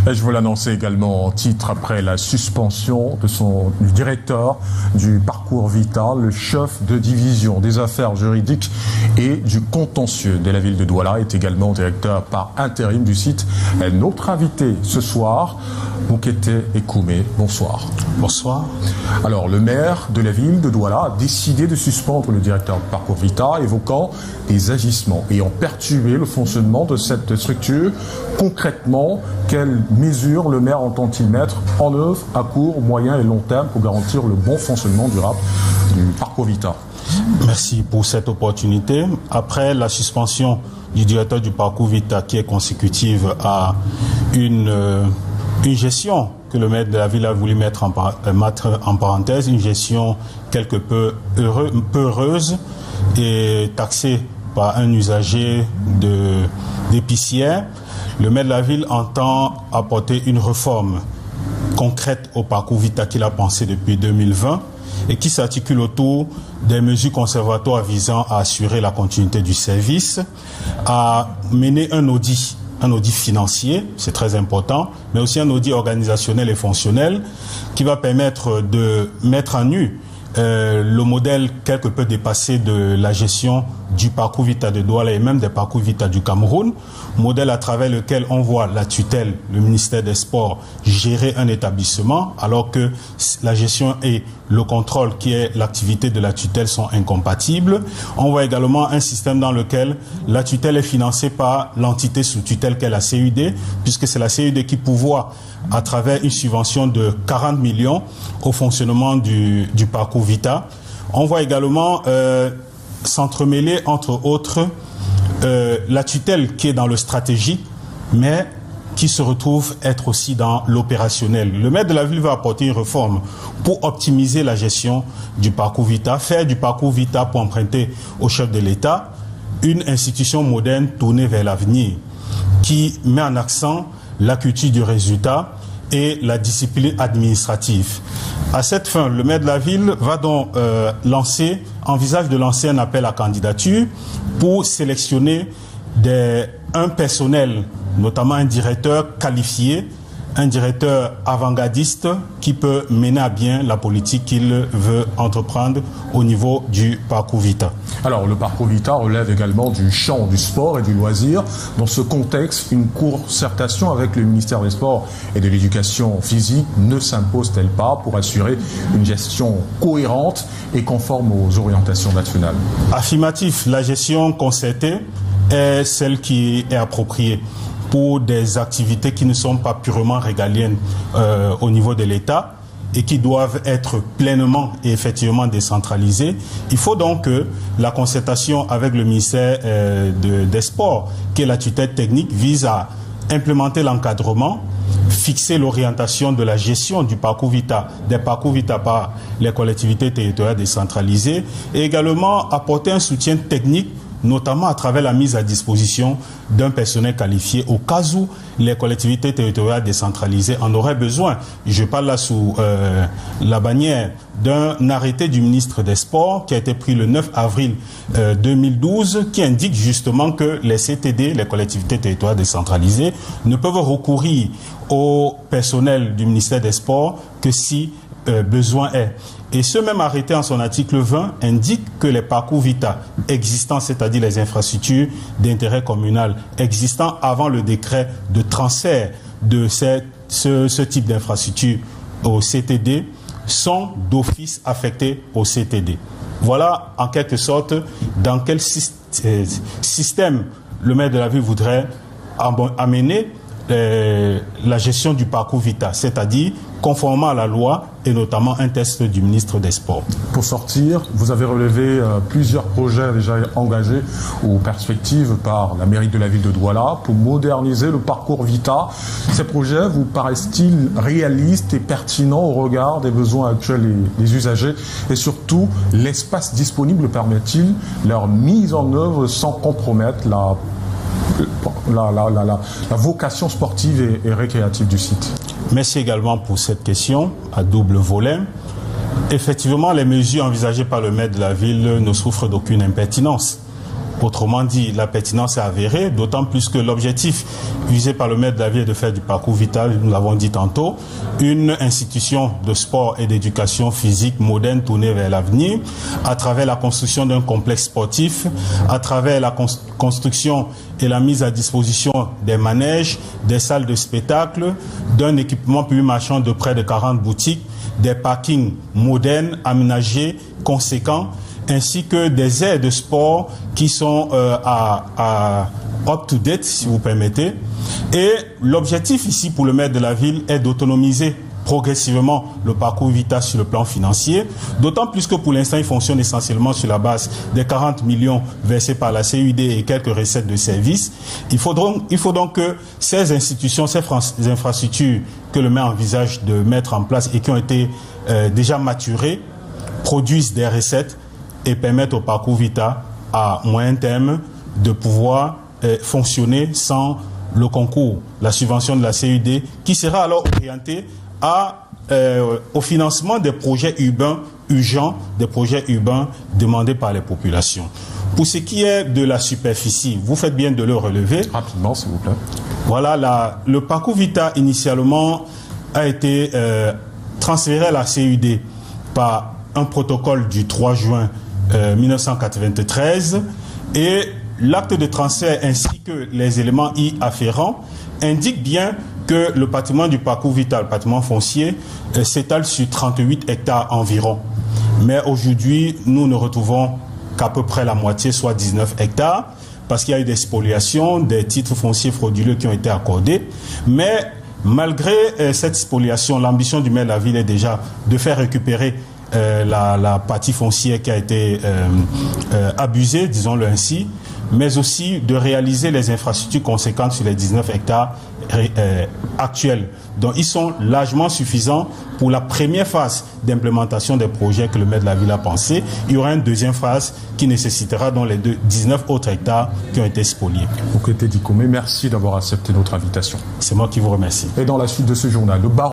Et je vous l'annoncer également en titre après la suspension du directeur du parcours Vita, le chef de division des affaires juridiques et du contentieux de la ville de Douala est également directeur par intérim du site. Et notre invité ce soir, Moukete Ekoumé. Bonsoir. Bonsoir. Alors, le maire de la ville de Douala a décidé de suspendre le directeur du parcours Vita, évoquant des agissements ayant perturbé le fonctionnement de cette structure. Concrètement, quelles mesures le maire entend-il mettre en œuvre à court, moyen et long terme pour garantir le bon fonctionnement durable du parcours Vita? Merci pour cette opportunité. Après la suspension du directeur du parcours Vita, qui est consécutive à une gestion que le maire de la ville a voulu mettre en parenthèse, une gestion quelque peu heureuse et taxée par un usager d'épicière, le maire de la ville entend apporter une réforme concrète au parcours Vita qu'il a pensé depuis 2020 et qui s'articule autour des mesures conservatoires visant à assurer la continuité du service, à mener un audit financier, c'est très important, mais aussi un audit organisationnel et fonctionnel qui va permettre de mettre en nu le modèle quelque peu dépassé de la gestion du parcours Vita de Douala et même des parcours Vita du Cameroun, modèle à travers lequel on voit la tutelle, le ministère des Sports, gérer un établissement alors que la gestion et le contrôle qui est l'activité de la tutelle sont incompatibles. On voit également un système dans lequel la tutelle est financée par l'entité sous tutelle qu'est la CUD, puisque c'est la CUD qui pourvoit à travers une subvention de 40 millions au fonctionnement du parcours Vita. On voit également s'entremêler, entre autres, la tutelle qui est dans le stratégique, mais qui se retrouve être aussi dans l'opérationnel. Le maire de la ville va apporter une réforme pour optimiser la gestion du parcours Vita, faire du parcours Vita, pour emprunter au chef de l'État, une institution moderne tournée vers l'avenir, qui met en accent la culture du résultat et la discipline administrative. À cette fin, le maire de la ville va donc envisage de lancer un appel à candidature pour sélectionner un personnel, notamment un directeur qualifié, un directeur avant-gardiste qui peut mener à bien la politique qu'il veut entreprendre au niveau du parcours Vita. Alors, le parcours Vita relève également du champ du sport et du loisir. Dans ce contexte, une concertation avec le ministère des Sports et de l'Éducation physique ne s'impose-t-elle pas pour assurer une gestion cohérente et conforme aux orientations nationales? Affirmatif, la gestion concertée est celle qui est appropriée pour des activités qui ne sont pas purement régaliennes au niveau de l'État et qui doivent être pleinement et effectivement décentralisées. Il faut donc que la concertation avec le ministère des Sports, qui est la tutelle technique, vise à implémenter l'encadrement, fixer l'orientation de la gestion du parcours Vita, des parcours Vita par les collectivités territoriales décentralisées et également apporter un soutien technique, notamment à travers la mise à disposition d'un personnel qualifié au cas où les collectivités territoriales décentralisées en auraient besoin. Je parle là sous la bannière d'un arrêté du ministre des Sports qui a été pris le 9 avril 2012 qui indique justement que les CTD, les collectivités territoriales décentralisées, ne peuvent recourir au personnel du ministère des Sports que si besoin est. Et ce même arrêté, en son article 20, indique que les parcours Vita existants, c'est-à-dire les infrastructures d'intérêt communal existants avant le décret de transfert de ce type d'infrastructure au CTD, sont d'office affectés au CTD. Voilà en quelque sorte dans quel système le maire de la ville voudrait amener la gestion du parcours Vita, c'est-à-dire conformément à la loi et notamment un texte du ministre des Sports. Pour sortir, vous avez relevé plusieurs projets déjà engagés ou perspectives par la mairie de la ville de Douala pour moderniser le parcours Vita. Ces projets vous paraissent-ils réalistes et pertinents au regard des besoins actuels des usagers et surtout l'espace disponible permet-il leur mise en œuvre sans compromettre la vocation sportive et récréative du site? Merci également pour cette question à double volet. Effectivement, les mesures envisagées par le maire de la ville ne souffrent d'aucune impertinence. Autrement dit, la pertinence est avérée, d'autant plus que l'objectif visé par le maire de la ville est de faire du parcours vital, nous l'avons dit tantôt, une institution de sport et d'éducation physique moderne tournée vers l'avenir, à travers la construction d'un complexe sportif, à travers la construction et la mise à disposition des manèges, des salles de spectacle, d'un équipement public marchand de près de 40 boutiques, des parkings modernes, aménagés, conséquents, ainsi que des aires de sport qui sont up-to-date, si vous permettez. Et l'objectif ici pour le maire de la ville est d'autonomiser progressivement le parcours Vita sur le plan financier, d'autant plus que pour l'instant, il fonctionne essentiellement sur la base des 40 millions versés par la CUD et quelques recettes de services. Il faut donc que ces institutions, ces infrastructures que le maire envisage de mettre en place et qui ont été déjà maturées, produisent des recettes et permettent au parcours Vita, à moyen terme, de pouvoir fonctionner sans le concours, la subvention de la CUD, qui sera alors orientée au financement des projets urbains urgents, des projets urbains demandés par les populations. Pour ce qui est de la superficie, vous faites bien de le relever. Rapidement, s'il vous plaît. Voilà, le parcours Vita, initialement, a été transféré à la CUD par un protocole du 3 juin 1993 et l'acte de transfert ainsi que les éléments y afférents indiquent bien que le patrimoine du parcours Vita, le patrimoine foncier, s'étale sur 38 hectares environ. Mais aujourd'hui, nous ne retrouvons qu'à peu près la moitié, soit 19 hectares, parce qu'il y a eu des spoliations, des titres fonciers frauduleux qui ont été accordés. Mais malgré cette spoliation, l'ambition du maire de la ville est déjà de faire récupérer la partie foncière qui a été abusée, disons-le ainsi, mais aussi de réaliser les infrastructures conséquentes sur les 19 hectares actuels. Donc ils sont largement suffisants pour la première phase d'implémentation des projets que le maire de la ville a pensé. Il y aura une deuxième phase qui nécessitera donc les 19 autres hectares qui ont été spoliés. Okete Dikome, merci d'avoir accepté notre invitation. C'est moi qui vous remercie. Et dans la suite de ce journal, le baron